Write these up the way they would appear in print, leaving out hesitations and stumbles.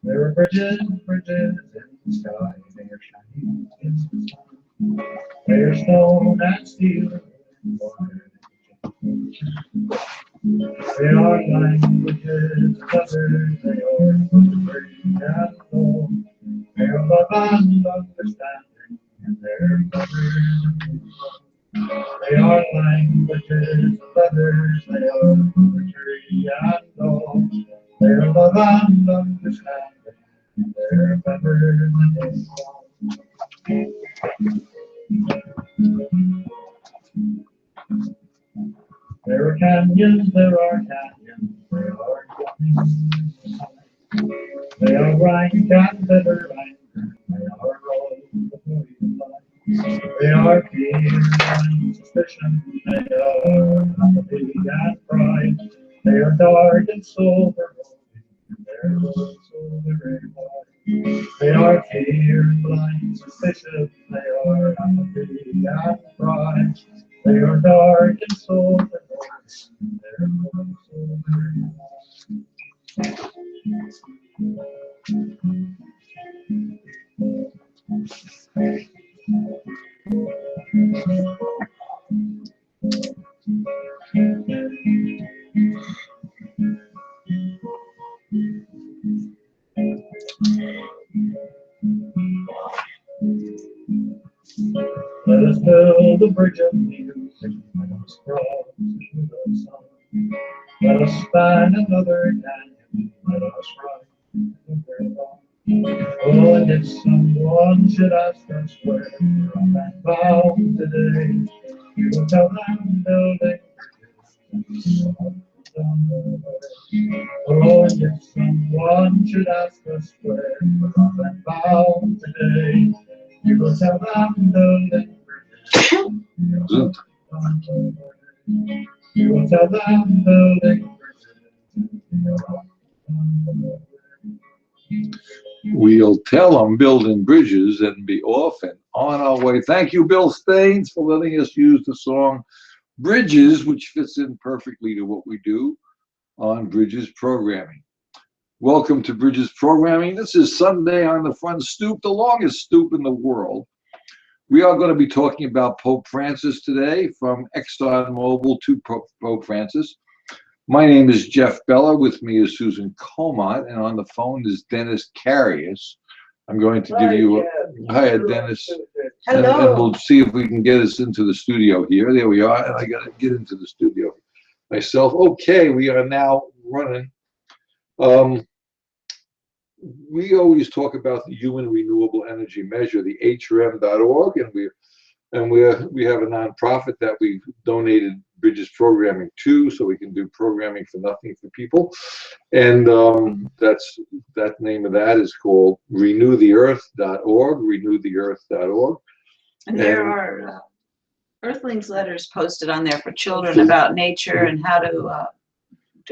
There are bridges, bridges in the sky. They are shining in the sun. They are stone and steel and water. They are languages of others. They are free and low. They are love and understanding, and they're brothers. They are languages of others. They are poetry and law. They are love and understanding, and they're better than all. There are canyons, there are canyons, there are canyons. They are rank and better rank, they are all before you lie. They are fear and suspicion, they are apathy and pride. They are dark and sober, and they're also very wide. They are fear, blind suspicion, they are apathy and pride. They are dark and sober, and they're also very wide. Let us build a bridge of music, let us cross into the sun. Let us find another canyon, let us ride another dawn. Oh, and if someone should ask us where we're up and bound today, we will tell them building bridges down the way. Oh, and if someone should ask us where we're up and bound today, we will tell them building bridges. We will tell them building bridges. We'll tell them building bridges and be off and on our way. Thank you, Bill Staines, for letting us use the song Bridges, which fits in perfectly to what we do on Bridges Programming. Welcome to Bridges Programming. This is Sunday on the Front Stoop, the longest stoop in the world. We are going to be talking about Pope Francis today, from Exxon Mobile to Pope Francis. My name is Jeff Bella. With me is Susan Comont, and on the phone is Dennis Carius. I'm going to give you a hi, Dennis. Hello. And we'll see if we can get us into the studio here. There we are. And I got to get into the studio myself. Okay, we are now running. We always talk about the Human Renewable Energy Measure, the HRM.org, and we have a nonprofit that we've donated Bridges Programming to, so we can do programming for nothing for people. And that name of that is called renewtheearth.org, renewtheearth.org. And there are Earthlings letters posted on there for children about nature and how to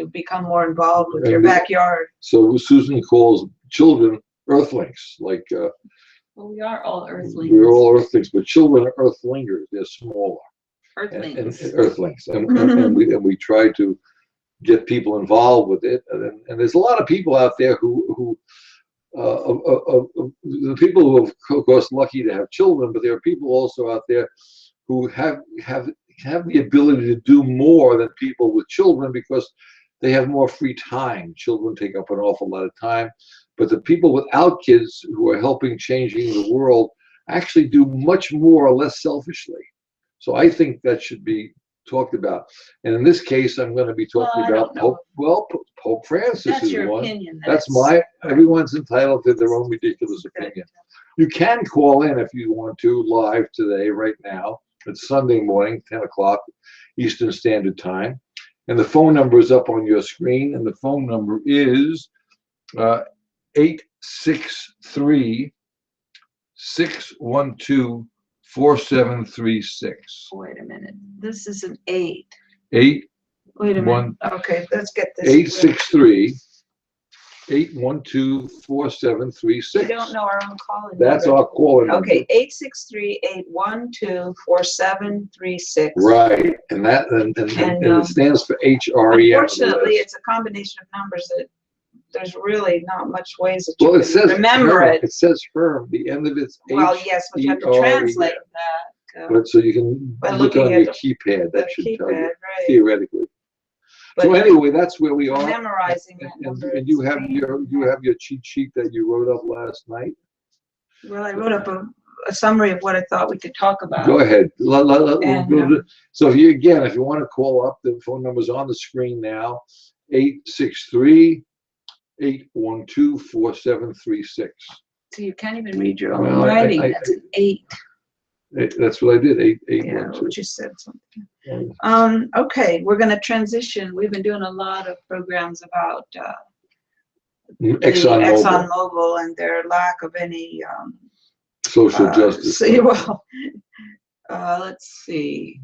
become more involved with your backyard. So Susan calls children Earthlings, like well, we are all Earthlings. We're all Earthlings, but children are Earthlingers. They're smaller. Earthlings. And Earthlings, and we try to get people involved with it. And there's a lot of people out there who the people who are, of course, lucky to have children, but there are people also out there who have the ability to do more than people with children because they have more free time. Children take up an awful lot of time, but the people without kids who are helping changing the world actually do much more or less selfishly. So I think that should be talked about. And in this case, I'm going to be talking about Pope Francis. That's is your one. opinion. That's my. Everyone's entitled to their own ridiculous opinion. You can call in if you want to live today, right now. It's Sunday morning, 10 o'clock Eastern Standard Time. And the phone number is up on your screen. And the phone number is 863-612-4736. Wait a minute. This is an 8. Eight. Wait a minute. One. Okay, let's get this. 863. 812-4736. We don't know our own calling That's number. our calling number. Okay, 863-812-4736. Right, and it stands for HREM. Unfortunately, it's a combination of numbers that there's really not much ways that you Well, it can says remember HERM. it. It says HERM. The end of it's Well, yes, but you have to translate that. But so you can by look looking on at your keypad. That should tell keypad, you right. theoretically. So But anyway, that's where we are. memorizing that number. And you have your cheat sheet that you wrote up last night. Well, I wrote up a summary of what I thought we could talk about. Go ahead. And, So if you want to call up, the phone number's on the screen now, 863-812-4736. So you can't even read your own Well, writing. That's an 8. That's what I did. Yeah, 812. what you said something. Okay, we're going to transition. We've been doing a lot of programs about Exxon Exxon Mobile. Mobil and their lack of any Social justice. let's see.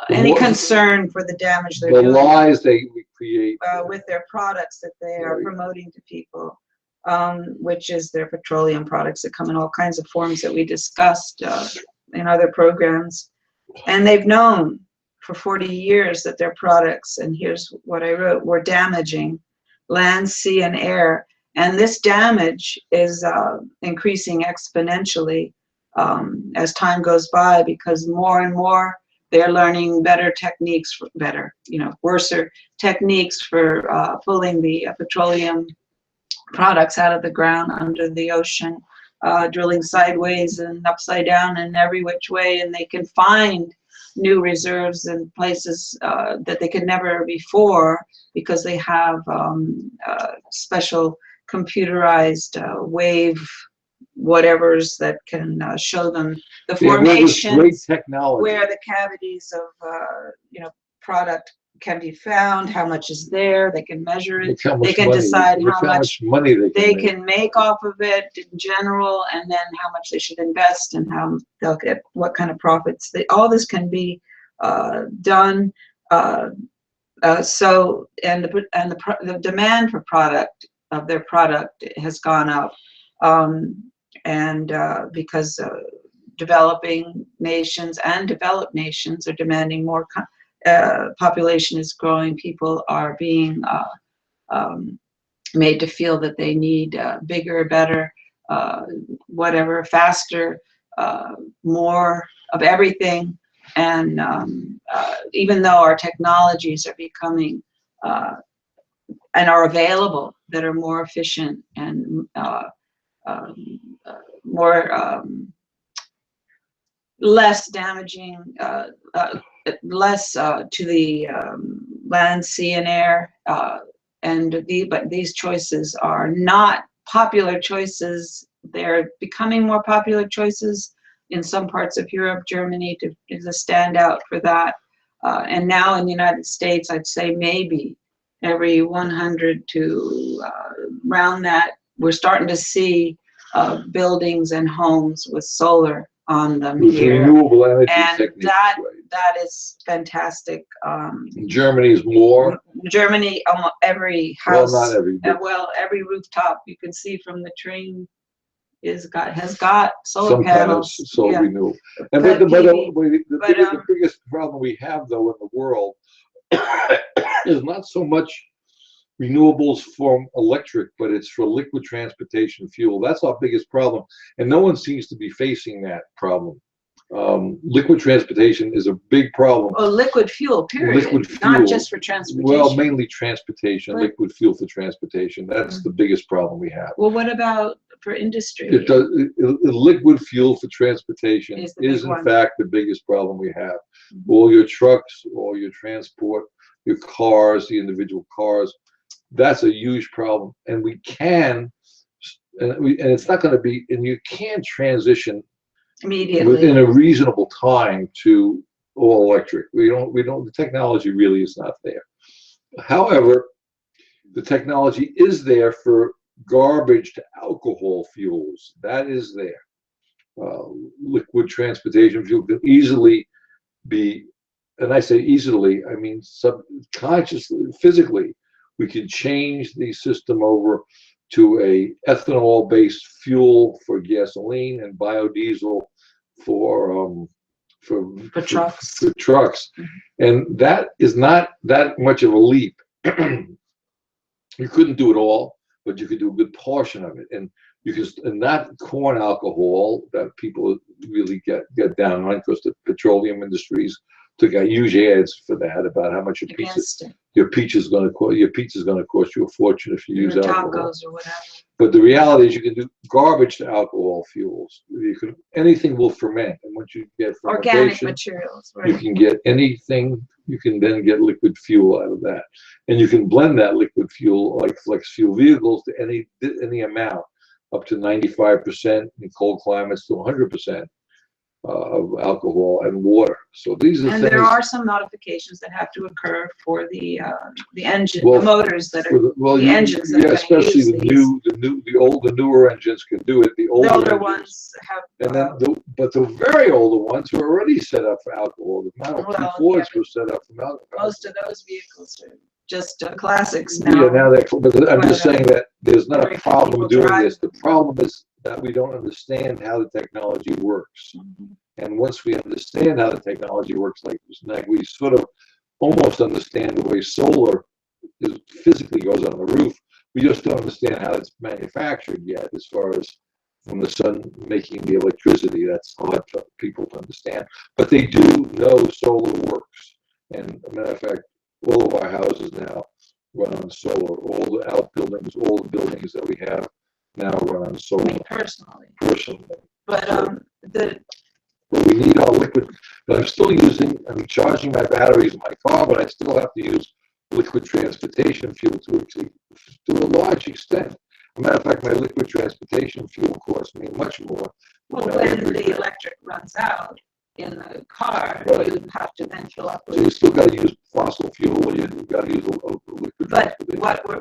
The Any more- concern for the damage they're The doing lies they create. with their products that they are Right. promoting to people, which is their petroleum products that come in all kinds of forms that we discussed in other programs. And they've known for 40 years that their products, and here's what I wrote, were damaging land, sea, and air. And this damage is increasing exponentially as time goes by, because more and more they're learning better techniques, worser techniques for pulling the petroleum products out of the ground under the ocean, drilling sideways and upside down and every which way, and they can find new reserves in places that they could never before, because they have special computerized wave whatevers that can show them the formations, great technology. where the cavities of product can be found, how much is there, they can measure it, they can decide how much money they can make off of it in general, and then how much they should invest and how they'll get what kind of profits. All this can be done. So the demand for their product has gone up, and because developing nations and developed nations are demanding more. Population is growing. People are being made to feel that they need bigger, better, whatever, faster, more of everything. And even though our technologies are becoming and are available, that are more efficient and more less damaging, less to the land, sea, and air, but these choices are not popular choices. They're becoming more popular choices in some parts of Europe. Germany is a standout for that, and now in the United States, I'd say maybe every 100 to around that, we're starting to see buildings and homes with solar on them With here. renewable energy And techniques, that right. is fantastic. Germany's more. Germany, almost every house, Well, not every. every rooftop you can see from the train has got solar panels. Sometimes so Yeah. renewable. And But the biggest problem we have though in the world is not so much renewables from electric, but it's for liquid transportation fuel. That's our biggest problem, and no one seems to be facing that problem. Liquid transportation is a big problem. Oh, liquid fuel, period. Liquid Not fuel. just for transportation. Well, mainly transportation, But- liquid fuel for transportation. That's the biggest problem we have. Well, what about for industry? It does. Liquid fuel for transportation Is the big is in one. fact the biggest problem we have. All your trucks, all your transport, your cars, the individual cars, that's a huge problem. And we can, and it's not going to be, and you can transition Immediately. within a reasonable time to all electric. The technology really is not there. However, the technology is there for garbage to alcohol fuels. That is there. Liquid transportation fuel can easily be, and I say easily, I mean subconsciously, physically, we can change the system over to a ethanol-based fuel for gasoline and biodiesel for trucks. for trucks. And that is not that much of a leap. You couldn't do it all, but you could do a good portion of it. And you can, and not corn alcohol that people really get down on, because the petroleum industries took out huge ads for that about how much your pizza is going to cost you a fortune if you use alcohol. Tacos or whatever. But the reality is, you can do garbage to alcohol fuels. You can, anything will ferment, and once you get Organic materials, right. you can get anything. You can then get liquid fuel out of that, and you can blend that liquid fuel, like flex fuel vehicles, to any amount, up to 95% in cold climates, to 100% of alcohol and water. So these are and things. There are some modifications that have to occur for the engine, the motors that are the engines. That are especially the newer engines can do it. The older ones have. And then, but the very older ones were already set up for alcohol. The Model T Fords were set up for alcohol. Most of those vehicles are just classics now. Yeah, now but I'm just saying that there's not a problem doing this. The problem is that we don't understand how the technology works. And once we understand how the technology works, like we sort of almost understand the way solar physically goes on the roof. We just don't understand how it's manufactured yet, as far as from the sun making the electricity. That's hard for people to understand. But they do know solar works. And as a matter of fact, all of our houses now run on solar. All the outbuildings, all the buildings that we have now run on solar. Me personally. But but we need our liquid. But I'm charging my batteries in my car, but I still have to use liquid transportation fuel to a large extent. As a matter of fact, my liquid transportation fuel costs me much more. Well, when the electric runs out in the car, right, you have to then fill up with. So you still got to use fossil fuel. You've got to use a liquid. But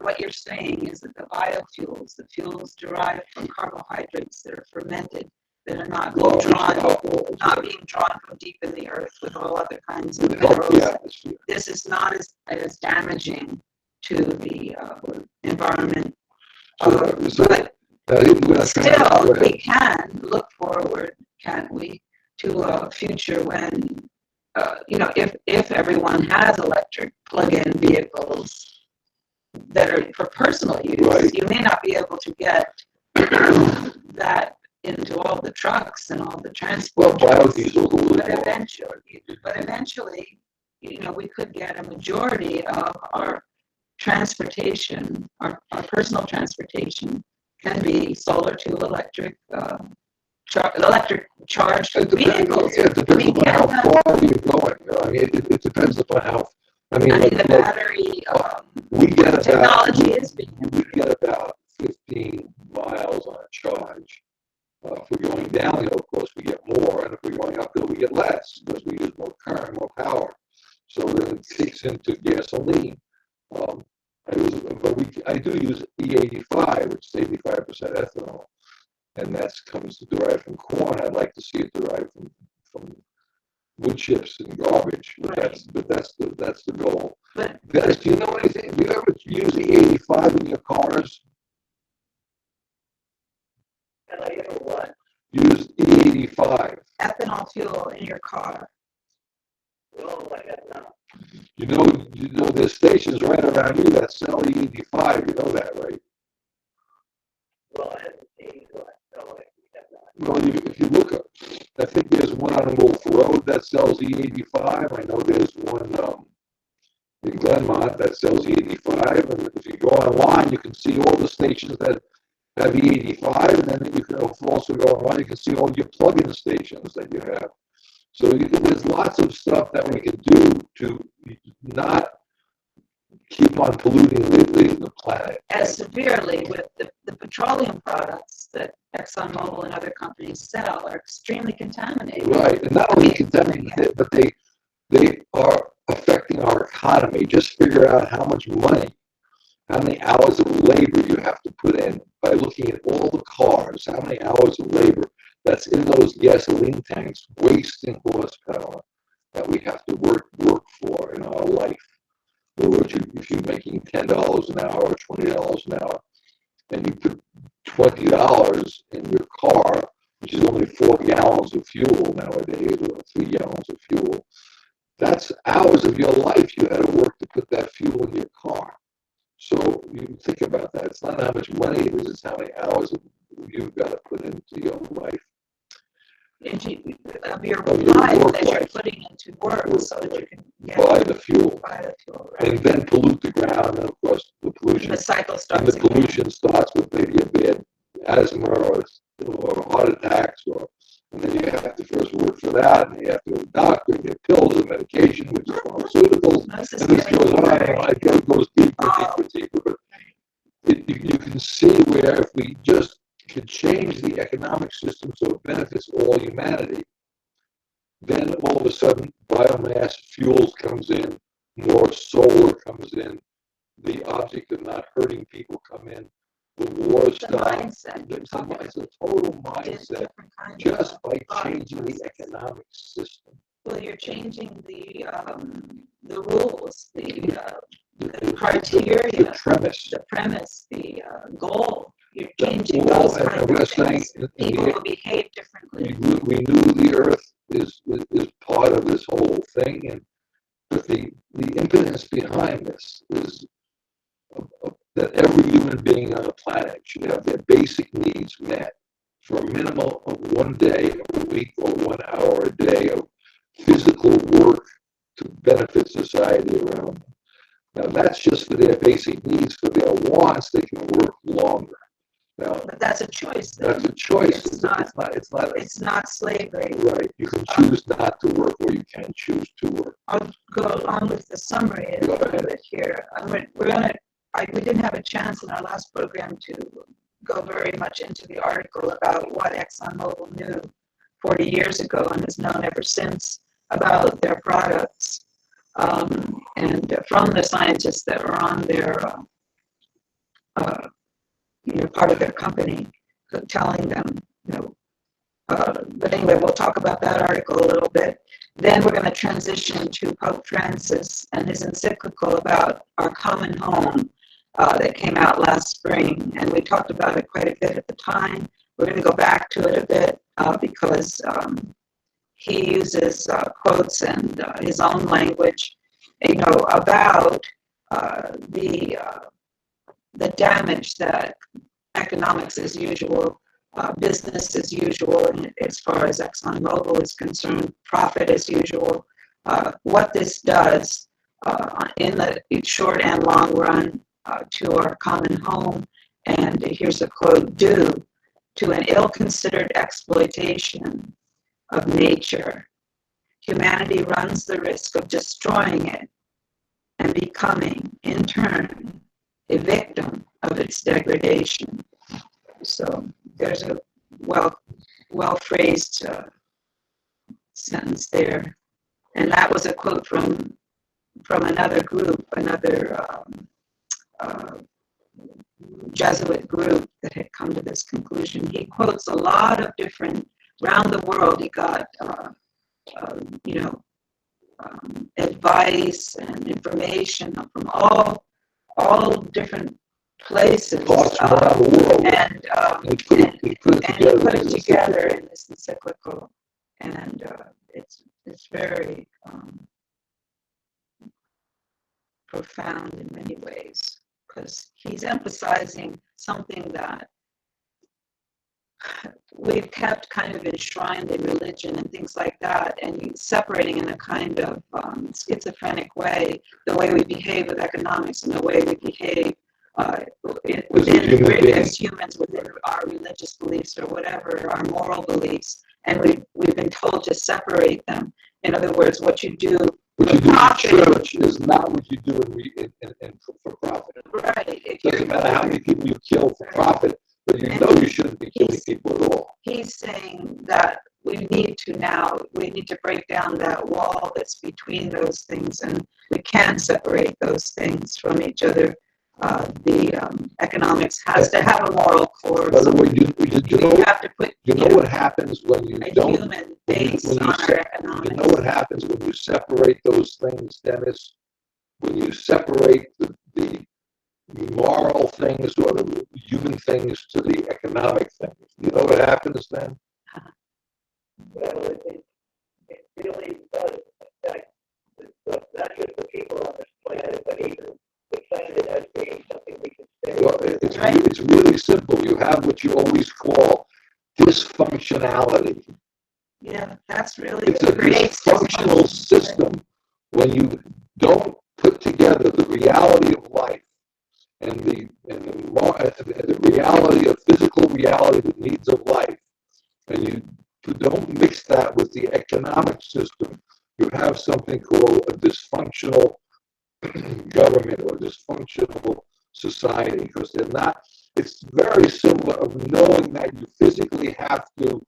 what you're saying is that the biofuels, the fuels derived from carbohydrates that are fermented, that are not being drawn from deep in the earth with all other kinds of minerals. This is not as damaging to the environment. But still, we can look forward, can't we, to a future when, if everyone has electric plug-in vehicles that are for personal use, right, you may not be able to get that into all the trucks and all the transport. Well, biodiesel. But eventually, we could get a majority of our transportation, our personal transportation, can be solar to electric, electric charged vehicles. Yeah, it depends upon how far you're going. I mean, it depends upon how. The battery technology is being. We get about 15 miles on a charge. If we're going downhill, of course, we get more, and if we're going uphill, we get less because we use more current, more power. So then it kicks into gasoline. I do use E85, which is 85% ethanol, and that comes derived from corn. I'd like to see it derived from wood chips and garbage, but that's the goal. But guys, do you know anything? Do you ever use E85 in your cars? And I ever what? Use E85. Ethanol fuel in your car. Oh my God, no. You know, there's stations right around here that sell E85. You know that, right? Well, I haven't seen what. Well, if you look up, I think there's one on Wolf Road that sells E85. I know there's one in Glenmont that sells E85. And if you go online, you can see all the stations that have E85. And then you can also go online, you can see all your plug-in stations that you have. So there's lots of stuff that we can do to not keep on polluting the planet. As severely with the petroleum products that Exxon Mobile and other companies sell are extremely contaminated. Right, and not only contaminated, but they are affecting our economy. Just figure out how much money, how many hours of labor you have to put in by looking at all the cars, how many hours of labor that's in those gasoline tanks, wasting horsepower that we have to work for in our life. Or if you're making $10 an hour or $20 an hour, and you put $20 in your car, which is only 4 gallons of fuel nowadays, or 3 gallons of fuel, that's hours of your life you had to work to put that fuel in your car. So you think about that. It's not how much money it is, it's how many hours you've got to put into your life. Of your Of your life work that you're life. putting into work so that you can Buy the fuel. buy the fuel, And right? then pollute the ground, and of course the pollution. The cycle And starts the again. pollution starts with maybe a bad asthma or heart attacks, and then you have to first work for that, and you have to go to the doctor and get pills and medication, which is pharmaceuticals, and this goes on and on. It goes deeper, deeper, deeper. But you can see where if we just could change the economic system so it benefits all humanity, then all of a sudden biomass fuels comes in, more solar comes in, the object of not hurting people come in, the war stuff. It's a total mindset just by changing the economic system. Well, you're changing the rules, the criteria, the premise, the goal. You're The changing goal, those and kinds we're of saying things. People will behave differently. we knew the Earth is part of this whole thing, and but the impetus behind this is that every human being on the planet should have their basic needs met for a minimum of 1 day, a week, or 1 hour a day of physical work to benefit society around them. Now that's just for their basic needs. For their wants, they can work longer. Now, But that's a choice. that's a choice. It's not slavery. Right. You can choose not to work, or you can choose to work. I'll go along with the summary a little bit here. We didn't have a chance in our last program to go very much into the article about what Exxon Mobile knew 40 years ago and has known ever since about their products, and from the scientists that were on their part of their company, telling them, but anyway, we'll talk about that article a little bit. Then we're going to transition to Pope Francis and his encyclical about our common home that came out last spring, and we talked about it quite a bit at the time. We're going to go back to it a bit because he uses quotes and his own language, about the damage that economics as usual, business as usual, and as far as Exxon Mobile is concerned, profit as usual, what this does in the short and long run to our common home. And here's a quote: due to an ill-considered exploitation of nature, humanity runs the risk of destroying it and becoming, in turn, a victim of its degradation. So there's a well-phrased sentence there. And that was a quote from another group, another Jesuit group that had come to this conclusion. He quotes a lot of different, around the world, he got, advice and information from all different places. Thoughts from around the world. And he put it together in this encyclical. And it's very profound in many ways, because he's emphasizing something that we've kept kind of enshrined in religion and things like that, and separating in a kind of schizophrenic way the way we behave with economics and the way we behave as humans within our religious beliefs or whatever, our moral beliefs, and we've been told to separate them. In other words, what you do What you do in church is not what you do for profit. Right. It doesn't matter how many people you kill for profit, but you shouldn't be killing people at all. He's saying that we need to break down that wall that's between those things, and we can separate those things from each other. The economics has to have a moral core. By the way, you have to put what happens when you don't. Human base on our economics. You know what happens when you separate those things, Dennis? When you separate the moral physical things or the human things to the economic things. You know what happens then? Well, it really does affect not just the people on this planet, but even the planet as being something we can stay. Well, it's really simple. You have what you always call dysfunctionality. Yeah, that's really It's a dysfunctional system when you don't put together the reality of life and the reality of physical reality, the needs of life, and you don't mix that with the economic system. You have something called a dysfunctional government or dysfunctional society, because they're not. It's very similar of knowing that you physically have to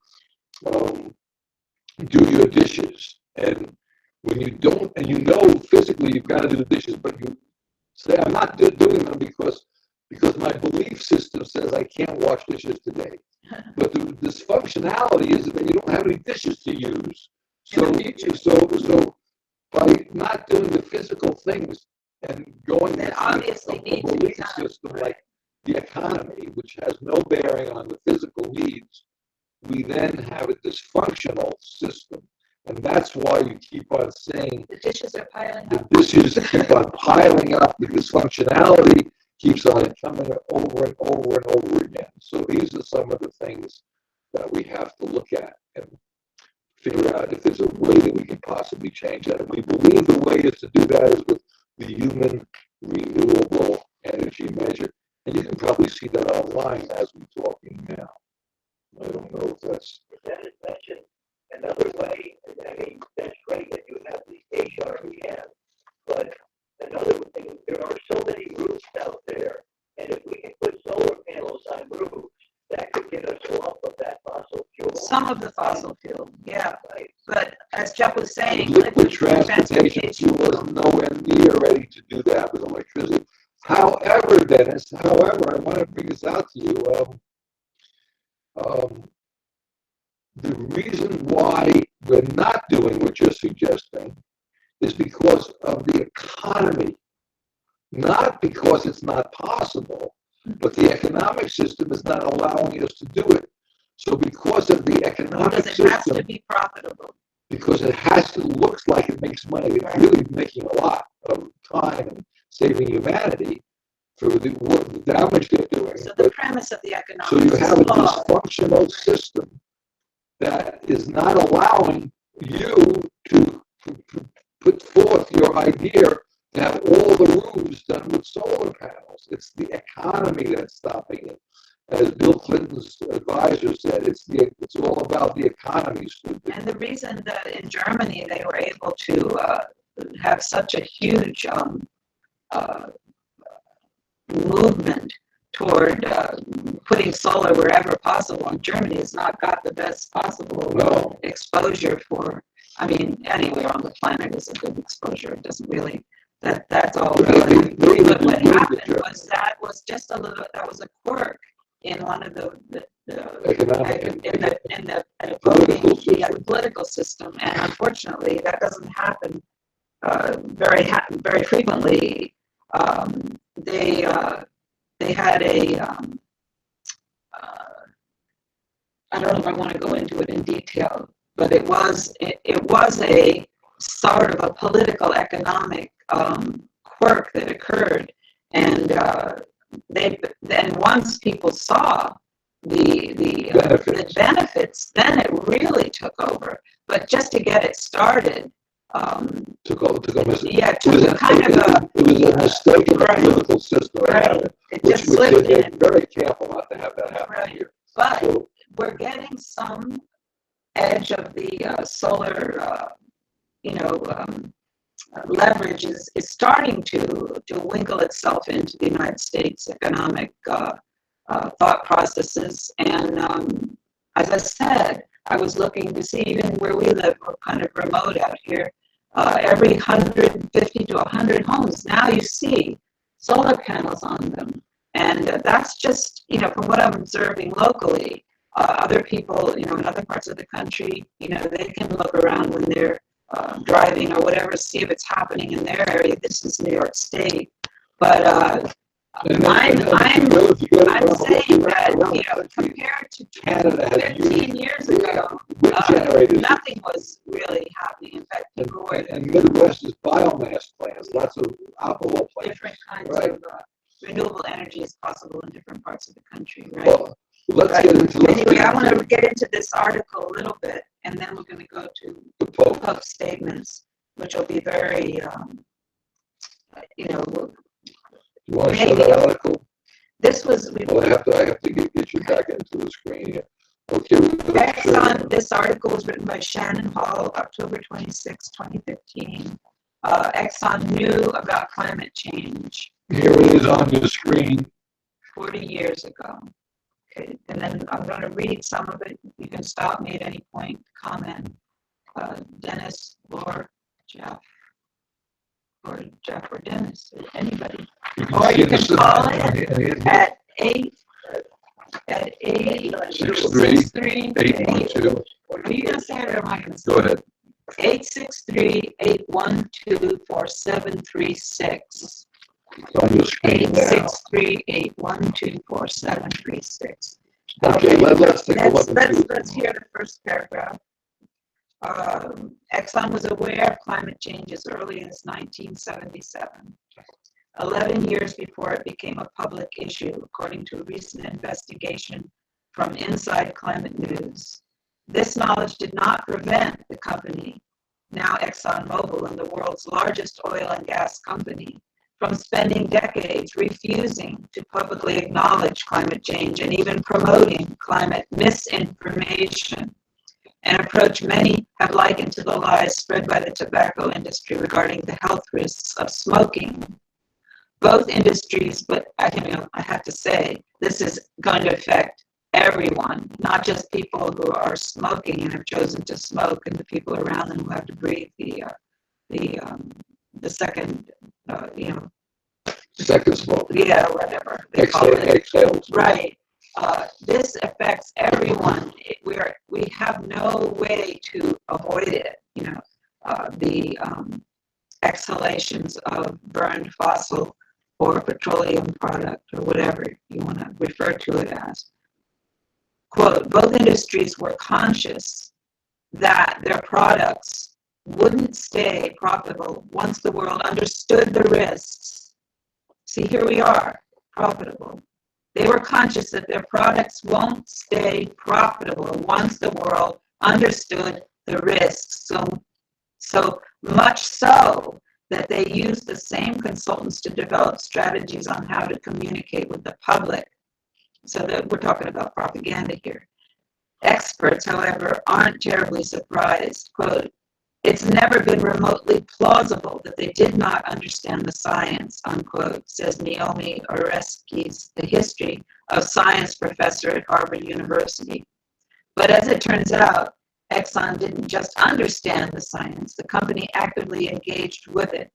do your dishes, and when you don't, and you know physically you've got to do the dishes, but you say, I'm not doing them because my belief system says I can't wash dishes today. But the dysfunctionality is that you don't have any dishes to use. So by not doing the physical things and going that to obviously a needs to be belief done. system like the economy, which has no bearing on the physical needs, we then have a dysfunctional system. And that's why you keep on saying The dishes are piling the up. dishes keep on piling up, the dysfunctionality keeps on coming over and over and over again. So these are some of the things that we have to look at and figure out if there's a way that we can possibly change that. And we believe the way is to do that is with the human renewable energy measure. And you can probably see that online as we're talking now. I don't know if that's... That is mentioned another way. I mean, that's great that you have the HREM, but another thing, there are so many roofs out there, and if we can put solar panels on roofs, that could get us off of that fossil fuel. Some of the fossil fuel, yeah. Right. But as Jeff was saying, liquid transportation fuel is nowhere near ready to do that with electricity. However, Dennis, I want to bring this out to you. The reason why we're not doing what you're suggesting is because of the economy, not because it's not possible, but the economic system is not allowing us to do it. So because of the economic system, it has to be profitable. Because it looks like it makes money. It's really making a lot of time and saving humanity for the damage they're doing. So the premise of the economic So you have a law. dysfunctional system that is not allowing you to put forth your idea to have all the roofs done with solar panels. It's the economy that's stopping it. As Bill Clinton's advisor said, it's all about the economy. And the reason that in Germany they were able to have such a huge movement toward putting solar wherever possible. And Germany has not got the best possible exposure for, I mean, anywhere on the planet is a good exposure. It doesn't really, that's all really. But what happened was that was just a little, that was a quirk in one of the economic in the political system. And unfortunately, that doesn't happen very frequently. They had a, I don't know if I want to go into it in detail, but it was a sort of a political economic quirk that occurred, and then once people saw the benefits, then it really took over. But just to get it started, took a mistake. Yeah, it was kind of a. It was a mistake in the political system. Right. It just slipped in. They're very careful not to have that happen here. But so, we're getting some edge of the solar, leverage is starting to winkle itself into the United States economic thought processes. And as I said, I was looking to see even where we live, we're kind of remote out here. Every 150 to 100 homes, now you see solar panels on them. And that's just, from what I'm observing locally, other people, in other parts of the country, they can look around when they're driving or whatever, see if it's happening in their area. This is New York State. But And I'm if you go I'm around- saying that, around you the know, country, compared to Canada has 15 years ago, wind generators. nothing was really happening. In fact, people were And Midwest is biomass plants, lots of alcohol plants. different kinds Right. of renewable energy is possible in different parts of the country, right? Well, let's Right. get into Anyway, I want to get into this article a little bit, and then we're going to go to the Pope. Pope's statements, which will be very, you know, You want to show maybe- that article? this was, Well, I have to get you back into the screen here. Okay, we're gonna show Exxon, you. this article was written by Shannon Hall, October 26, 2015. Exxon knew about climate change Here it is on your screen. 40 years ago. Okay, and then I'm going to read some of it. You can stop me at any point, comment. Dennis or Jeff, or Dennis, or anybody. Or you can call in at 863 812. Are you going to say it or am I going to say Go it? ahead. 863-812-4736. It's on your screen now. 863-812-4736. Okay, let's take a look and see. Let's hear the first paragraph. Exxon was aware of climate change as early as 1977, 11 years before it became a public issue, according to a recent investigation from Inside Climate News. This knowledge did not prevent the company, now Exxon Mobile and the world's largest oil and gas company, from spending decades refusing to publicly acknowledge climate change and even promoting climate misinformation, an approach many have likened to the lies spread by the tobacco industry regarding the health risks of smoking. Both industries, but I have to say, this is going to affect everyone, not just people who are smoking and have chosen to smoke, and the people around them who have to breathe the second, Second smoke. yeah, whatever they call it. Exhale. Right. This affects everyone. We have no way to avoid it. The exhalations of burned fossil or petroleum product or whatever you want to refer to it as. Quote, both industries were conscious that their products wouldn't stay profitable once the world understood the risks. See, here we are, profitable. They were conscious that their products won't stay profitable once the world understood the risks. So much so that they used the same consultants to develop strategies on how to communicate with the public. So that we're talking about propaganda here. Experts, however, aren't terribly surprised. Quote, it's never been remotely plausible that they did not understand the science, unquote, says Naomi Oreskes, the history of science professor at Harvard University. But as it turns out, Exxon didn't just understand the science, the company actively engaged with it.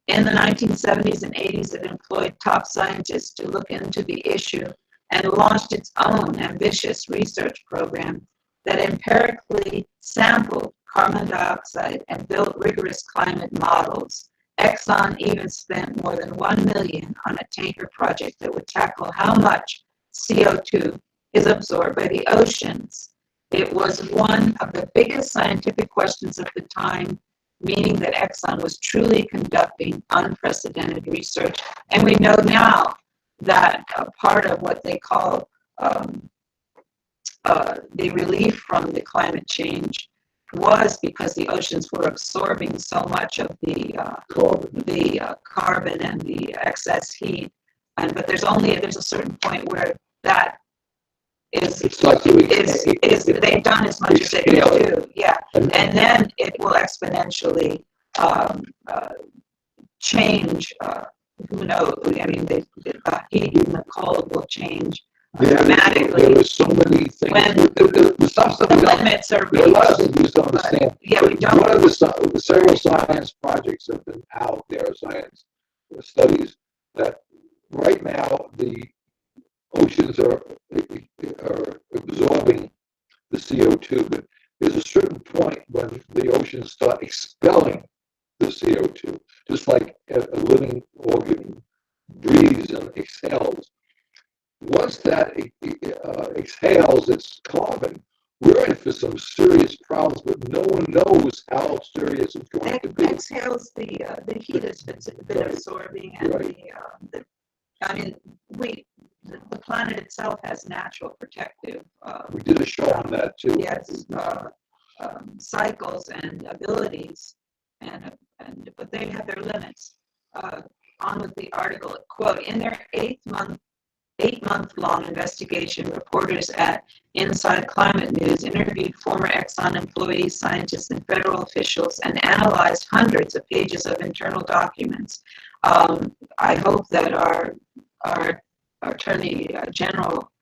In the 1970s and 80s, it employed top scientists to look into the issue and launched its own ambitious research program that empirically sampled carbon dioxide and built rigorous climate models. Exxon even spent more than $1 million on a tanker project that would tackle how much CO2 is absorbed by the oceans. It was one of the biggest scientific questions of the time, meaning that Exxon was truly conducting unprecedented research. And we know now that part of what they call the relief from the climate change was because the oceans were absorbing so much of the carbon and the excess heat. But there's a certain point where that is they've done as much as they can do, yeah, and then it will exponentially change. Who knows? I mean, the heat and the cold will change dramatically. There are so many things. When the stuff that the we don't, limits are there are a lot of reached. things we just don't understand. Yeah, we don't. One of the several science projects have been out there, science studies, that right now the oceans are absorbing the CO2, but there's a certain point when the oceans start expelling the CO2, just like a living organ breathes poison exhales, once that exhales its carbon, we're in for some serious problems, but no one knows how serious it's going to be. Exhales the heat it's been absorbing, and I mean, the planet itself has natural protective. We did a show on that too. Yes, cycles and abilities, but they have their limits. On with the article. Quote: in their 8-month-long investigation, reporters at Inside Climate News interviewed former Exxon employees, scientists, and federal officials, and analyzed hundreds of pages of internal documents. I hope that our Attorney General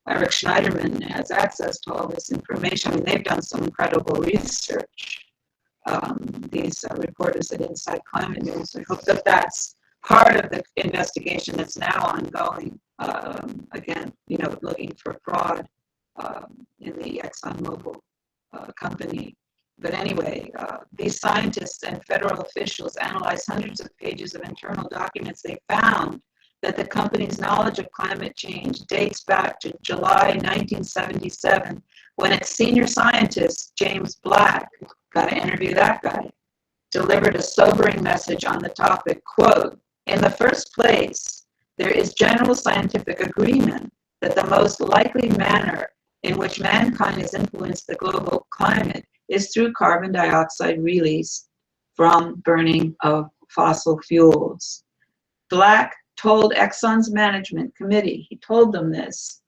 Eric Schneiderman has access to all this information. I mean, they've done some incredible research. These reporters at Inside Climate News. I hope that that's part of the investigation that's now ongoing. Again, looking for fraud in the Exxon Mobile company. But anyway, these scientists and federal officials analyzed hundreds of pages of internal documents. They found that the company's knowledge of climate change dates back to July 1977, when its senior scientist, James Black, got to interview that guy, delivered a sobering message on the topic. Quote: in the first place, there is general scientific agreement that the most likely manner in which mankind has influenced the global climate is through carbon dioxide release from burning of fossil fuels. Black told Exxon's management committee, he told them this.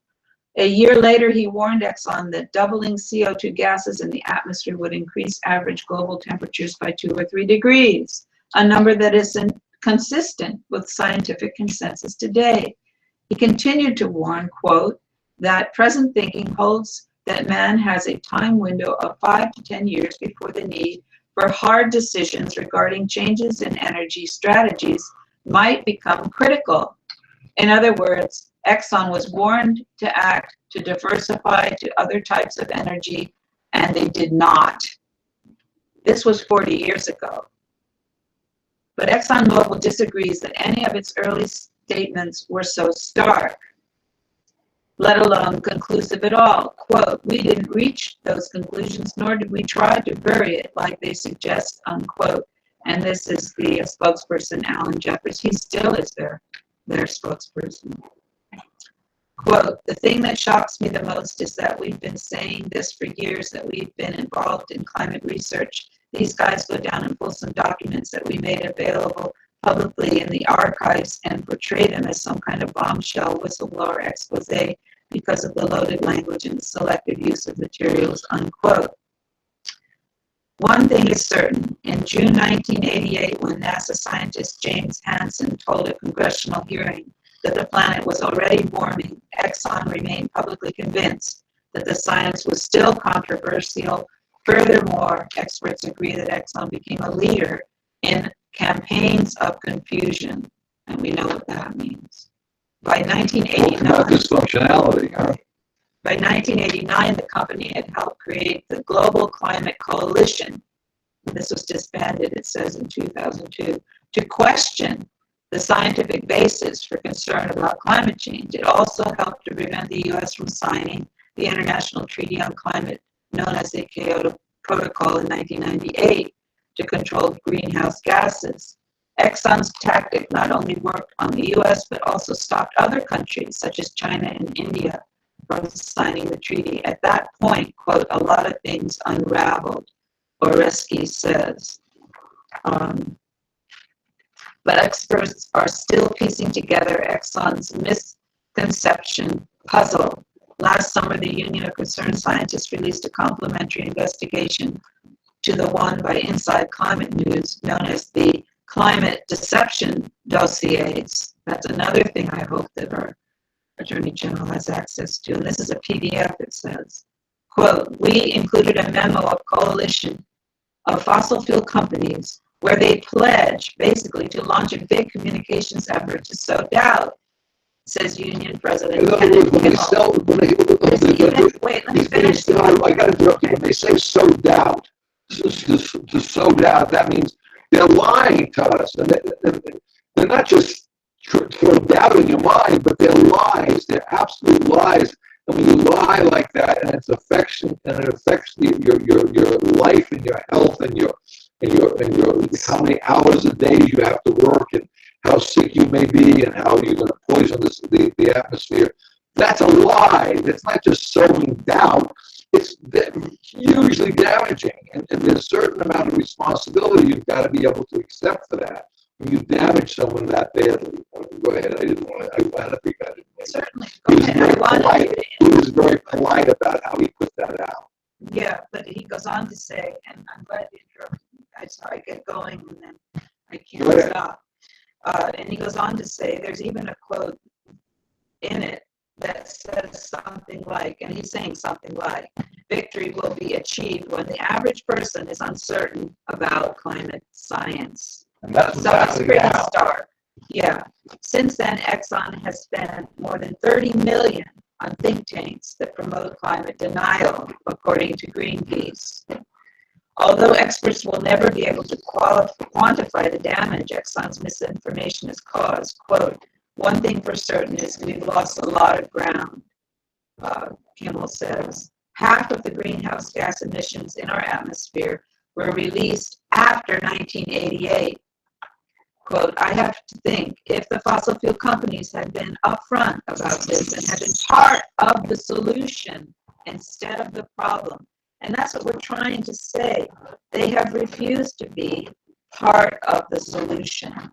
A year later, he warned Exxon that doubling CO2 gases in the atmosphere would increase average global temperatures by 2 or 3 degrees, a number that is consistent with scientific consensus today. He continued to warn, quote, that present thinking holds that man has a time window of 5 to 10 years before the need for hard decisions regarding changes in energy strategies might become critical. In other words, Exxon was warned to act to diversify to other types of energy, and they did not. This was 40 years ago. But ExxonMobil disagrees that any of its early statements were so stark, let alone conclusive at all. Quote, we didn't reach those conclusions, nor did we try to bury it like they suggest, unquote. And this is the spokesperson, Alan Jeffers. He still is their spokesperson. Quote, the thing that shocks me the most is that we've been saying this for years, that we've been involved in climate research. These guys go down and pull some documents that we made available publicly in the archives and portray them as some kind of bombshell whistleblower expose because of the loaded language and the selective use of materials, unquote. One thing is certain. In June 1988, when NASA scientist James Hansen told a congressional hearing that the planet was already warming, Exxon remained publicly convinced that the science was still controversial. Furthermore, experts agree that Exxon became a leader in campaigns of confusion, and we know what that means. By 1989, about dysfunctionality, huh? By 1989, the company had helped create the Global Climate Coalition. This was disbanded, it says, in 2002, to question the scientific basis for concern about climate change. It also helped to prevent the U.S. from signing the International Treaty on Climate, known as the Kyoto Protocol, in 1998, to control greenhouse gases. Exxon's tactic not only worked on the U.S., but also stopped other countries, such as China and India, from signing the treaty. At that point, quote, a lot of things unraveled, Oresky says. But experts are still piecing together Exxon's misconception puzzle. Last summer, the Union of Concerned Scientists released a complementary investigation to the one by Inside Climate News, known as the Climate Deception Dossiers. That's another thing I hope that our Attorney General has access to. And this is a PDF, it says, quote, we included a memo of coalition of fossil fuel companies where they pledge basically to launch a big communications effort to sow doubt, says Union President. In other words, when they sell, wait, let me finish. I got to interrupt you. When they say sow doubt, to sow doubt, that means they're lying to us. And they're not just throw doubt in your mind, but they're lies. They're absolute lies. And when you lie like that, and it's affection, and it affects your life and your health and your how many hours a day you have to work and how sick you may be and how you're going to poison the atmosphere. That's a lie. That's not just sowing doubt. It's hugely damaging, and there's a certain amount of responsibility you've got to be able to accept for that. When you damage someone that badly, go ahead. I didn't want to. I had to pick that. Certainly. He was very polite. He was very polite about how he put that out. Yeah, but he goes on to say, and I'm glad you interrupted me. I'm sorry, I get going and then I can't stop. And he goes on to say, there's even a quote in it that says something like, and he's saying something like, victory will be achieved when the average person is uncertain about climate science. And that's so it's pretty stark. Yeah. Since then, Exxon has spent more than $30 million on think tanks that promote climate denial, according to Greenpeace. Although experts will never be able to quantify the damage Exxon's misinformation has caused, quote, one thing for certain is we've lost a lot of ground, Kimmel says. Half of the greenhouse gas emissions in our atmosphere were released after 1988. Quote, I have to think if the fossil fuel companies had been upfront about this and had been part of the solution instead of the problem. And that's what we're trying to say. They have refused to be part of the solution.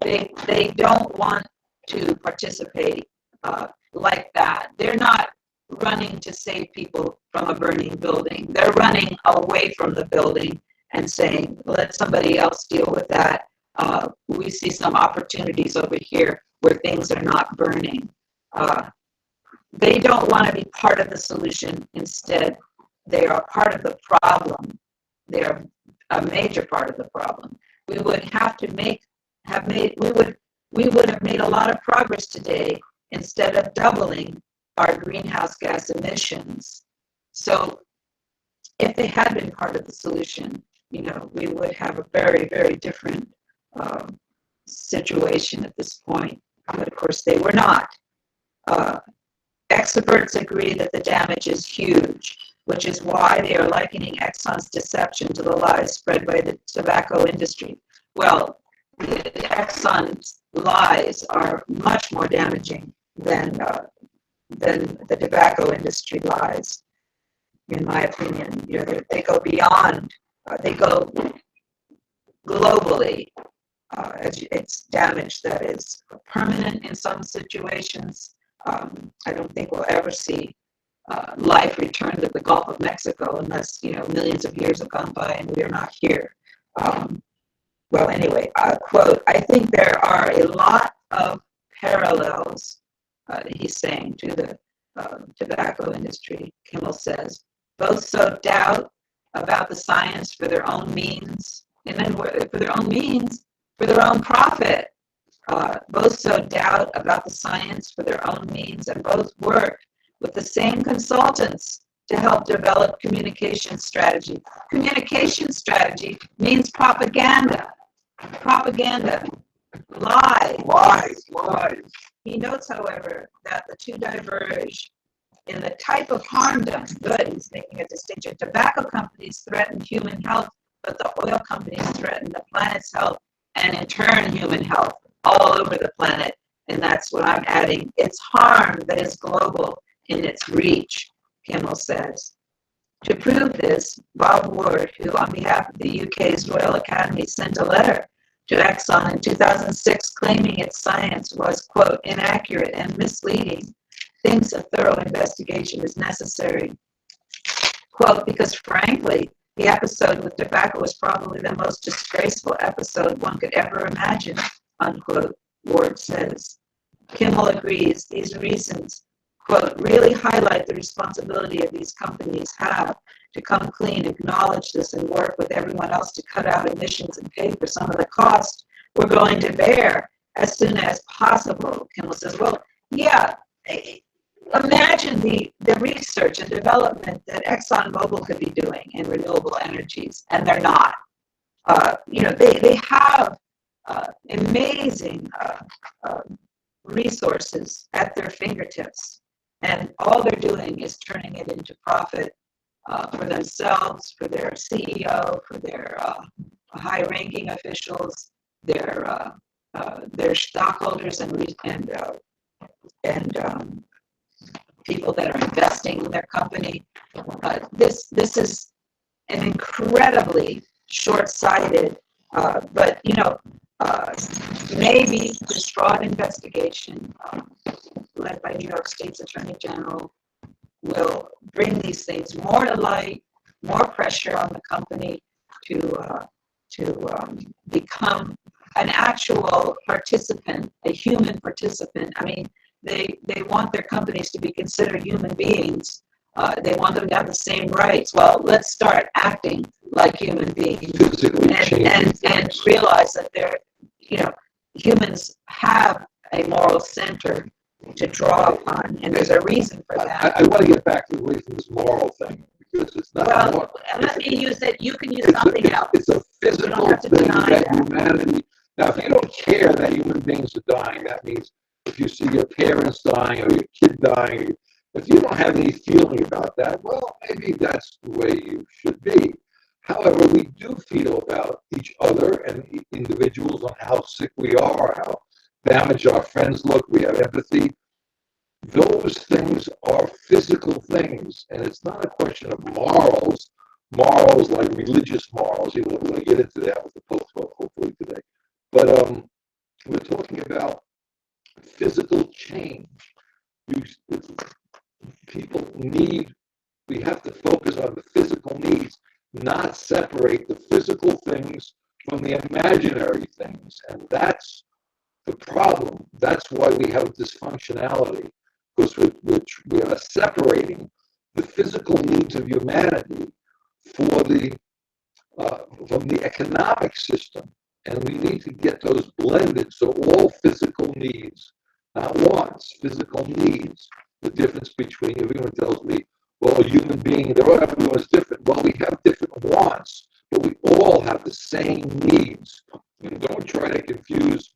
They don't want to participate like that. They're not running to save people from a burning building. They're running away from the building and saying, let somebody else deal with that. We see some opportunities over here where things are not burning. They don't want to be part of the solution. Instead, they are part of the problem. They are a major part of the problem. We would have made a lot of progress today instead of doubling our greenhouse gas emissions. So if they had been part of the solution, we would have a very, very different situation at this point. But of course, they were not. Experts agree that the damage is huge, which is why they are likening Exxon's deception to the lies spread by the tobacco industry. Well, Exxon's lies are much more damaging than the tobacco industry lies, in my opinion. They go beyond, they go globally. It's damage that is permanent in some situations. I don't think we'll ever see life return to the Gulf of Mexico unless, millions of years have gone by and we are not here. Well, anyway, quote, I think there are a lot of parallels, he's saying, to the tobacco industry, Kimmel says. Both sow doubt about the science for their own means, and then for their own means, for their own profit. Both sow doubt about the science for their own means, and both work with the same consultants to help develop communication strategy. Communication strategy means propaganda. Propaganda. Lies. He notes, however, that the two diverge in the type of harm done. Good, he's making a distinction. Tobacco companies threaten human health, but the oil companies threaten the planet's health and in turn human health all over the planet. And that's what I'm adding. It's harm that is global in its reach, Kimmel says. To prove this, Bob Ward, who on behalf of the UK's Royal Academy sent a letter to Exxon in 2006 claiming its science was, quote, inaccurate and misleading, thinks a thorough investigation is necessary. Quote, because frankly, the episode with tobacco was probably the most disgraceful episode one could ever imagine, unquote, Ward says. Kimmel agrees these reasons, quote, really highlight the responsibility of these companies have to come clean, acknowledge this, and work with everyone else to cut out emissions and pay for some of the cost we're going to bear as soon as possible. Kimmel says, well, yeah, imagine the research and development that Exxon Mobile could be doing in renewable energies, and they're not. They have amazing resources at their fingertips, and all they're doing is turning it into profit for themselves, for their CEO, for their high-ranking officials, their stockholders, and people that are investing in their company. This is an incredibly short-sighted, but maybe this fraud investigation led by New York State's Attorney General will bring these things more to light, more pressure on the company to become an actual participant, a human participant. I mean, they want their companies to be considered human beings. They want them to have the same rights. Well, let's start acting like human beings and realize that humans have a moral center to draw upon, and there's a reason for that. I want to get back away from this moral thing, because it's not well, let me use it. You can use something else. It's a physical thing that humanity. Now, if you don't care that human beings are dying, that means if you see your parents dying or your kid dying, if you don't have any feeling about that, well, maybe that's the way you should be. However, we do feel about each other and individuals on how sick we are, how damaged our friends look. We have empathy. Those things are physical things, and it's not a question of morals. Morals like religious morals. We're going to get into that with the Pope hopefully today. But we're talking about physical change. People need. We have to focus on the physical needs, not separate the physical things from the imaginary things. And that's the problem. That's why we have dysfunctionality, because we are separating the physical needs of humanity from the economic system. And we need to get those blended, so all physical needs, not wants, physical needs. The difference between, everyone tells me, well, a human being, everyone's different. Well, we have different wants, but we all have the same needs. And don't try to confuse,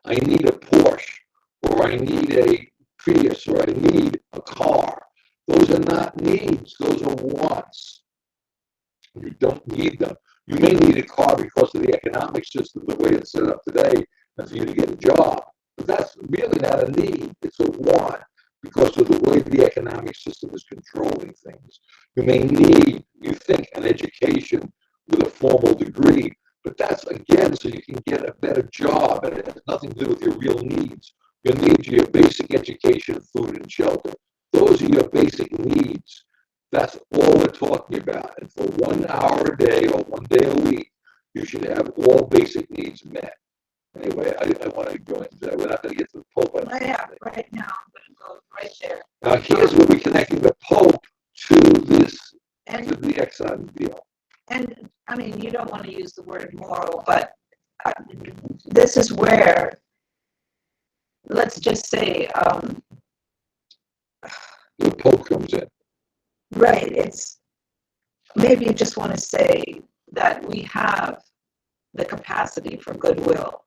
I need a Porsche, or I need a Prius, or I need a car. Those are not needs, those are wants. You don't need them. You may need a car because of the economic system, the way it's set up today, and for you to get a job. But that's really not a need, it's a want, because of the way the economic system is controlling things. You may need, you think, an education with a formal degree, but that's, again, so you can get a better job, and it has nothing to do with your real needs. Your needs are your basic education, food, and shelter. Those are your basic needs. That's all we're talking about. And for 1 hour a day or 1 day a week, you should have all basic needs met. Anyway, I want to go into that. We're not going to get to the Pope. Right now, I'm going to go right there. Now, here's where we're connecting the Pope to this, to the Exxon deal. And, I mean, you don't want to use the word moral, but this is where, let's just say, The Pope comes in. right, it's, maybe you just want to say that we have the capacity for goodwill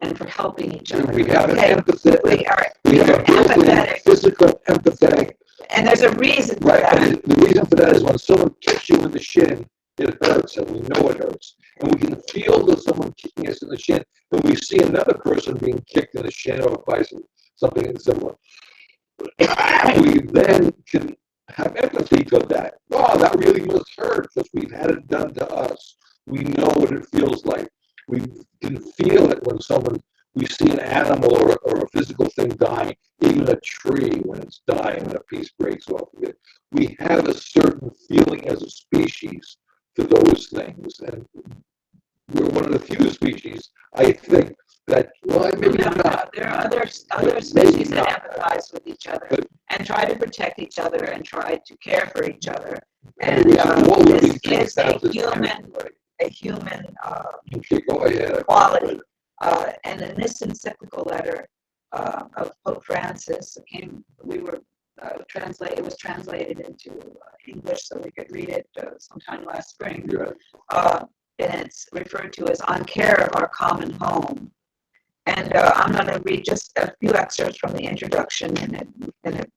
and for helping each other. We have an empathy. We are empathetic, physical, empathetic. And there's a reason for right, that. And the reason for that is when someone kicks you in the shin, it hurts, and we know it hurts. And we can feel that someone kicking us in the shin when we see another person being kicked in the shin or vice something similar. We then can have empathy for that. Wow, that really must hurt because we've had it done to us. We know what it feels like. We can feel it when we see an animal or a physical thing dying, even a tree when it's dying and a piece breaks off of it. We have a certain feeling as a species for those things. And we're one of the few species, I think, that, well, maybe not. There are other species that empathize with each other and try to protect each other and try to care for each other. And this is a human quality. And in this encyclical letter of Pope Francis, it was translated into English so we could read it sometime last spring. and it's referred to as On Care of Our Common Home. And I'm going to read just a few excerpts from the introduction, and it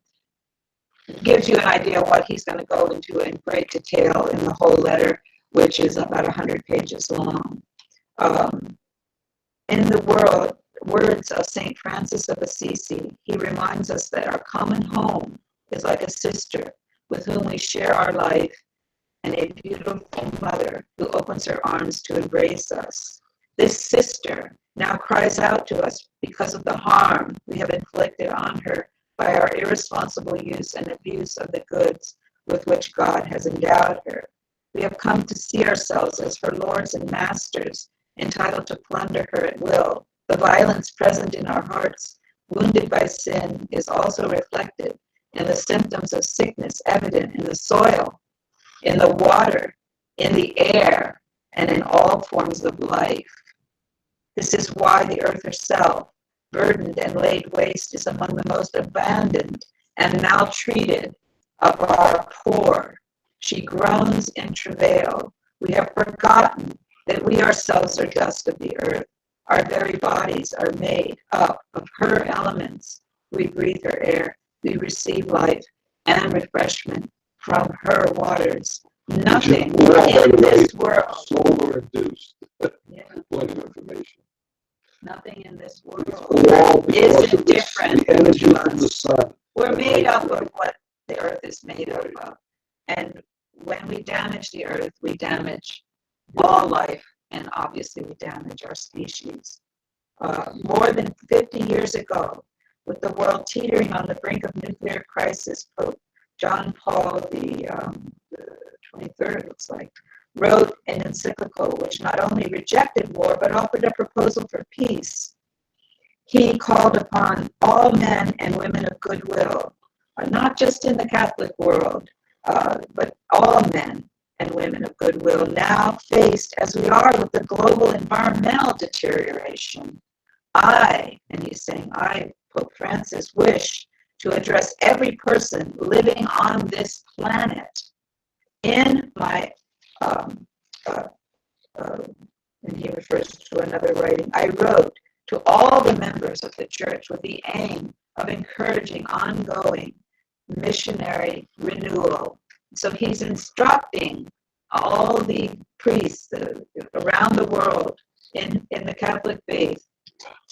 gives you an idea of what he's going to go into in great detail in the whole letter, which is about 100 pages long. In the words of St. Francis of Assisi, he reminds us that our common home is like a sister with whom we share our life, and a beautiful mother who opens her arms to embrace us. This sister now cries out to us because of the harm we have inflicted on her by our irresponsible use and abuse of the goods with which God has endowed her. We have come to see ourselves as her lords and masters, entitled to plunder her at will. The violence present in our hearts, wounded by sin, is also reflected in the symptoms of sickness evident in the soil, in the water, in the air, and in all forms of life. This is why the earth herself, burdened and laid waste, is among the most abandoned and maltreated of our poor. She groans in travail. We have forgotten that we ourselves are dust of the earth. Our very bodies are made up of her elements. We breathe her air. We receive life and refreshment from her waters. Nothing in this world. Solar induced. Yeah. Point of information. Nothing in this world All because is of indifferent the energy to from the us. sun. We're made up of what the earth is made up of. And when we damage the earth, we damage all life, and obviously we damage our species. More than 50 years ago, with the world teetering on the brink of nuclear crisis, Pope John Paul the 23rd, it looks like, wrote an encyclical which not only rejected war, but offered a proposal for peace. He called upon all men and women of goodwill, not just in the Catholic world, but all men and women of goodwill, now faced as we are with the global environmental deterioration. And he's saying, I, Pope Francis, wish to address every person living on this planet. In my, and he refers to another writing, I wrote to all the members of the church with the aim of encouraging ongoing missionary renewal. So he's instructing all the priests around the world in the Catholic faith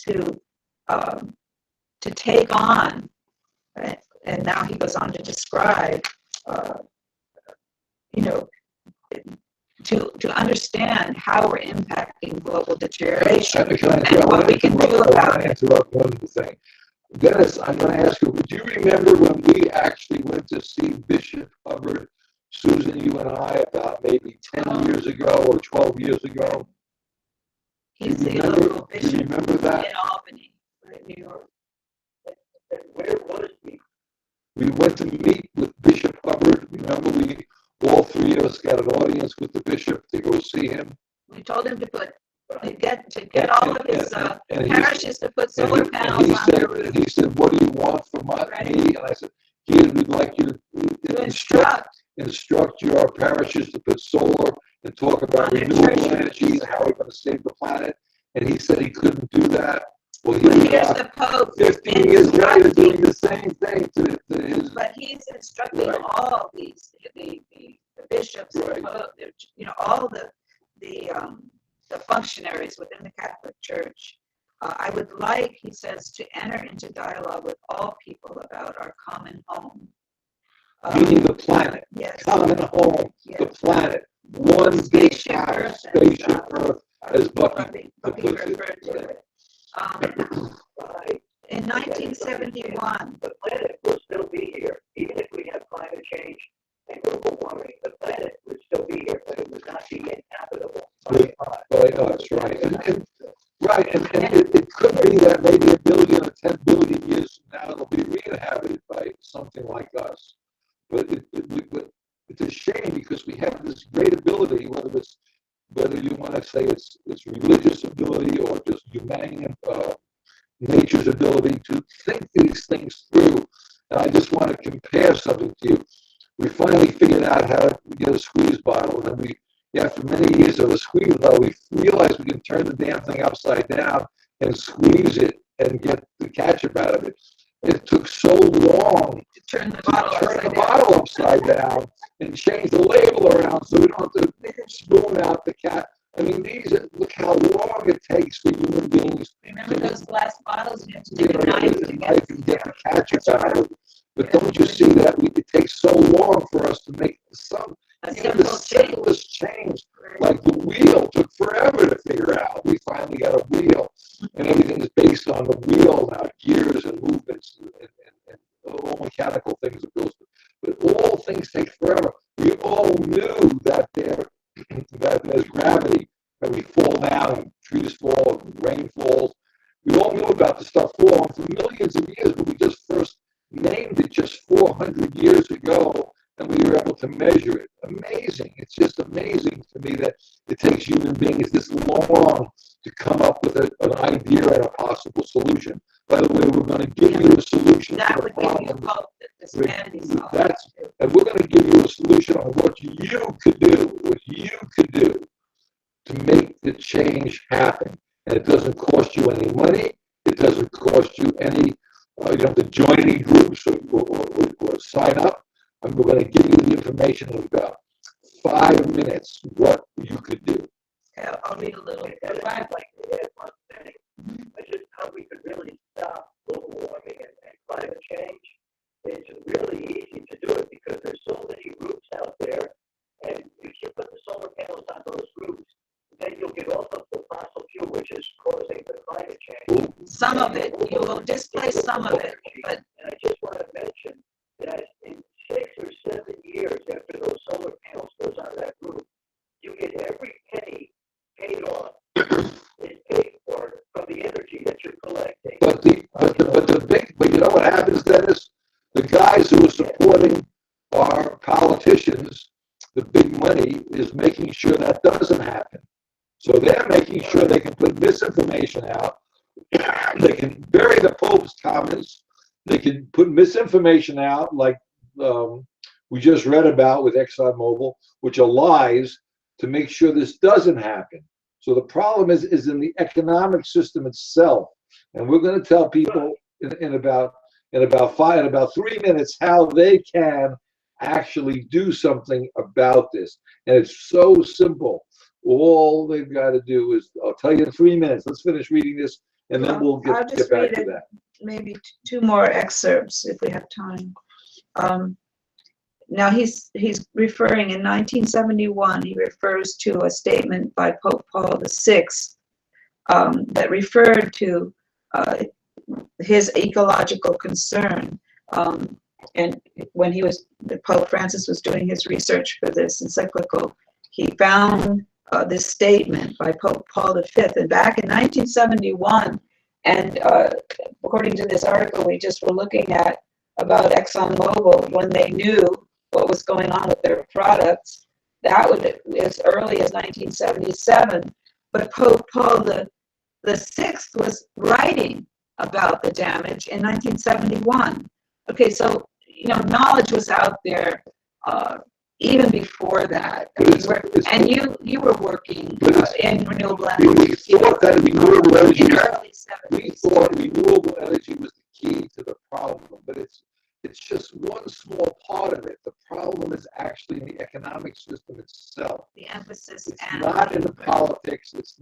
to take on, and now he goes on to describe, to understand how we're impacting global deterioration and what we can do about it. Interrupt one thing. Dennis, I'm going to ask you, would you remember when we actually went to see Bishop Hubbard, Susan, you and I, about maybe 10 years ago or 12 years ago? He's the local Do you bishop remember that? in Albany, New York. Where was he? We went to meet with Bishop Hubbard. Remember, all three of us got an audience with the bishop to go see him. We told him to get all of his parishes to put solar And panels on their roof. he said, what do you want from me? And I said, we'd like you to instruct your parishes to put solar and talk about renewable energies and how we're going to save the planet. And he said he couldn't do that. Well, Here's the Pope 15 years later doing the same thing to his. But he's instructing all these the bishops, Right. all the functionaries within the Catholic Church. I would like, he says, to enter into dialogue with all people about our common home. Meaning the planet. Yes. Common home. Yes. The planet. One big Spaceship house. Earth. Spaceship Earth, as Bucky Bucky puts referred to it. In 1971, The planet will still be here, even if we have climate change and global warming. The planet would still be here, but it would not be inhabitable. That's right. And it could be that maybe 1 billion or 10 billion years from now it'll be re-inhabited by something like us. But it's a shame because we have this great ability, whether you want to say it's religious ability or just human nature's ability to think these things through. And I just want to compare something to you. We finally figured out how to get a squeeze bottle, and then after many years of a squeeze level, we realized we can turn the damn thing upside down and squeeze it and get the ketchup out of it. It took so long To turn the to bottle turn the upside down. bottle upside down and change the label around so we don't have to spoon out the cat. I mean, look how long it takes for human beings. Remember those glass bottles? You have to You take a know, knife with to a get knife and get the ketchup out of it. But don't you see that it takes so long for us to make some, a even the simple change. simplest change, like the wheel took forever to figure out. We finally got a wheel, and everything is based on the wheel now, gears and movements and all mechanical things that goes. But all things take forever. We all knew that that there's gravity, that we fall down and trees fall and rain falls. We all knew about the stuff falling for millions of years, but we just first named it just 400 years ago, and we were able to measure it. Amazing. It's just amazing to me that it takes human beings this long to come up with an idea and a possible solution. By the way, we're going to give you a solution That to the would give you problem. hope that this humanity solves. That's, and we're going to give you a solution on what you could do to make the change happen. And it doesn't cost you any money. It doesn't cost you any, you don't have to join any groups or sign up. And we're going to give you the information in about 5 minutes what you could do. Okay, I'll read a little. I'd like to add one thing, which is how we could really stop global warming and climate change. It's really easy to do it because there's so many roofs out there, and if you put the solar panels on those roofs, then you'll get off of the fossil fuel, which is causing the climate change. Some of it, you will displace some of it, but And I just want to mention that in 6 or 7 years after those solar panels goes on that roof, you get every penny paid off. It's paid for from the energy that you're collecting. But you know what happens, Dennis? The guys who are supporting our politicians, the big money, is making sure that doesn't happen. So they're making sure they can put misinformation out. They can bury the Pope's comments. They can put misinformation out, like we just read about with Exxon Mobile, which are lies, to make sure this doesn't happen. So the problem is in the economic system itself, and we're going to tell people in about 3 minutes how they can actually do something about this. And it's so simple. All they've got to do is, I'll tell you in 3 minutes. Let's finish reading this, and then we'll I'll get just back read to it. that. Maybe two more excerpts if we have time. Now he's referring in 1971. He refers to a statement by Pope Paul VI that referred to his ecological concern. And when Pope Francis was doing his research for this encyclical, he found this statement by Pope Paul V. And back in 1971, and according to this article we just were looking at about Exxon Mobile, when they knew what was going on with their products, that was as early as 1977. But Pope Paul the Sixth was writing about the damage in 1971. Okay, so knowledge was out there even before that. And you were working in renewable energy. We thought that renewable energy, in the early 70s. we thought renewable energy was the key to the problem, but it's just one small part of it. The problem is actually in the economic system itself. The emphasis It's and not in the politics. It's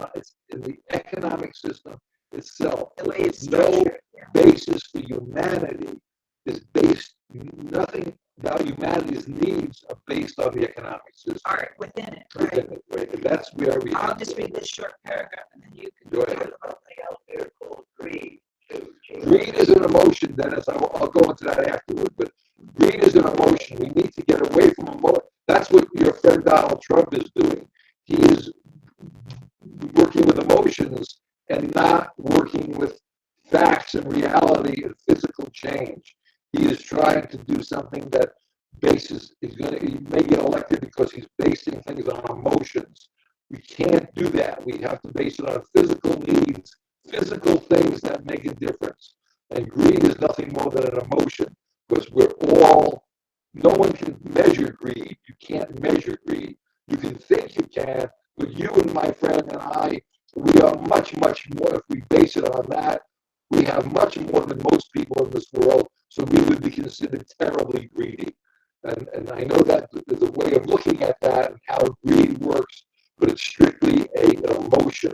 in the economic system itself. the way it's No structured. Yeah. basis for humanity is based. Nothing about humanity's needs are based on the economic system. Art within it, right? Right? And that's where we. I'll just read this short paragraph and then you can Go ahead. There's something out there called greed. Greed is an emotion, Dennis. I'll go into that afterward. But greed is an emotion. We need to get away from emotion. That's what your friend Donald Trump is doing. He is working with emotions and not working with facts and reality and physical change. He is trying to do something that he may get elected because he's basing things on emotions. We can't do that. We have to base it on physical needs, physical things that make a difference. And greed is nothing more than an emotion, because no one can measure greed. You can't measure greed. You can think you can, but you and my friend and I, we are much, much more, if we base it on that, we have much more than most people in this world, so we would be considered terribly greedy. And I know that there's a way of looking at that and how greed works, but it's strictly an emotion.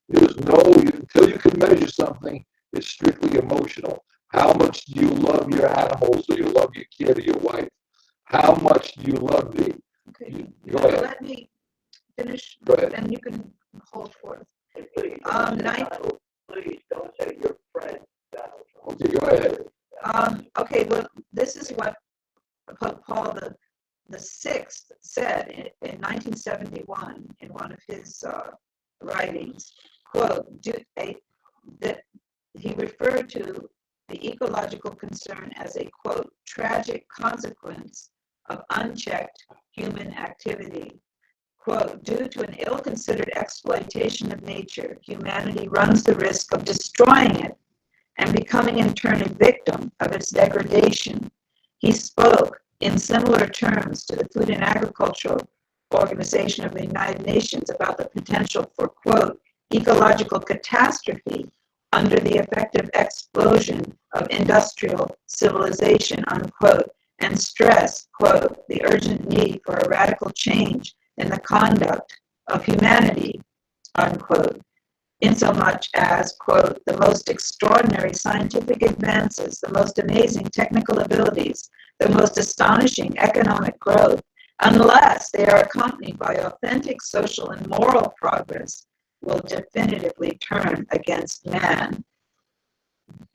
There's no, until you can measure something, it's strictly emotional. How much do you love your animals, or you love your kid or your wife? How much do you love thee? Okay. Go ahead. Let me finish, Go ahead. and you can hold forth. Please, Donald, please don't say your friend, Donald. Okay, go ahead. okay, well, this is what Pope Paul the Sixth said in 1971 in one of his writings. Quote, that he referred to the ecological concern as a, quote, tragic consequence of unchecked human activity. Quote, due to an ill-considered exploitation of nature, humanity runs the risk of destroying it and becoming in turn a victim of its degradation. He spoke in similar terms to the Food and Agricultural Organization of the United Nations about the potential for, quote, ecological catastrophe under the effective explosion of industrial civilization, unquote, and stressed, quote, the urgent need for a radical change in the conduct of humanity, unquote, insomuch as, quote, the most extraordinary scientific advances, the most amazing technical abilities, the most astonishing economic growth, unless they are accompanied by authentic social and moral progress, will definitively turn against man.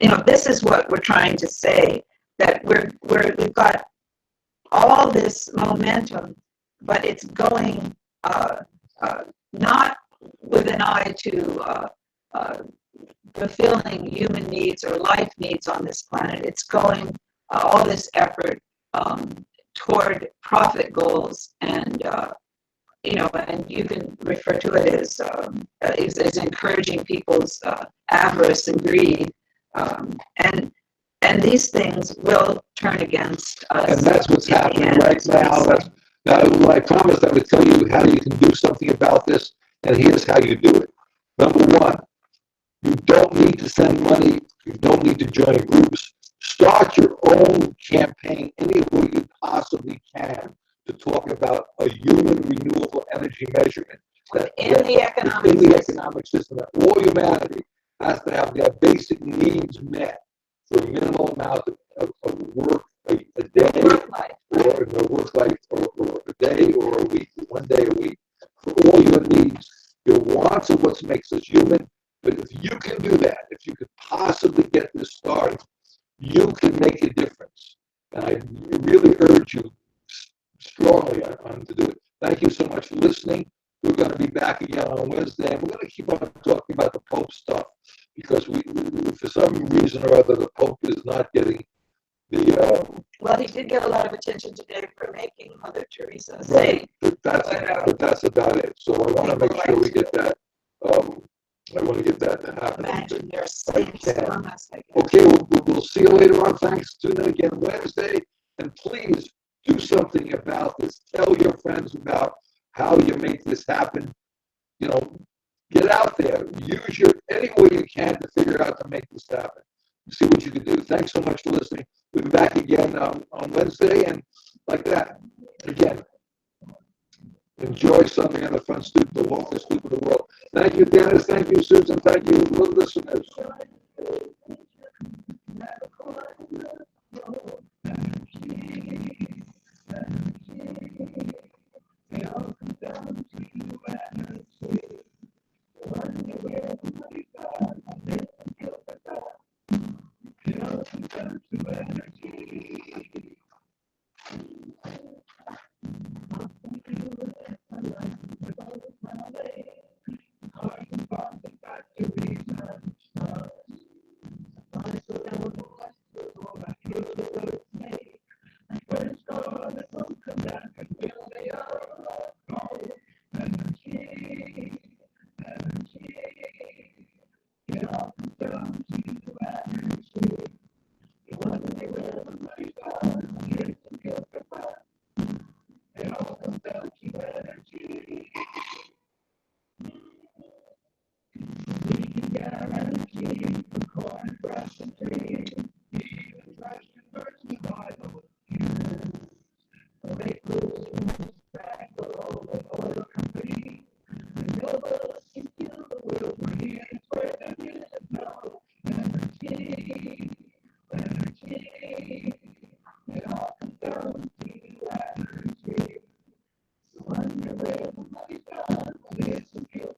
You know, this is what we're trying to say, that we've got all this momentum, but it's going not with an eye to fulfilling human needs or life needs on this planet. It's going all this effort toward profit goals, and you know, and you can refer to it as encouraging people's avarice and greed, and these things will turn against us. And that's what's happening right now. Now, I promised I would tell you how you can do something about this, and here's how you do it. Number one, you don't need to send money. You don't need to join groups. Start your own campaign any way you possibly can to talk about a human renewable energy measurement. In the economic system, that all humanity has to have their basic needs met for a minimal amount of work a day, or a work life, or a day, or a week, 1 day a week, for all your needs. Your wants are what makes us human. But if you can do that, if you could possibly get this started, you can make a difference. And I really urge you strongly on to do it. Thank you so much for listening. We're going to be back again on Wednesday, and we're going to keep on talking about the Pope stuff, because we for some reason or other, the Pope is not getting the... well, he did get a lot of attention today for making Mother Teresa say. Right, but that's about it. So I want to make sure we get that. I want to get that to happen. Imagine their saints among us, I guess. Okay, we'll see you later on. Thanks. Tune in again Wednesday. And please do something about this. Tell your friends about how you make this happen. You know, get out there. Use any way you can to figure out to make this happen. See what you can do. Thanks so much for listening. We'll be back again on Wednesday. And like that, again, enjoy something on the front stoop, the longest stoop in the world. Thank you, Dennis. Thank you, Susan. Thank you, listeners. Everybody's gone, but it's a joke.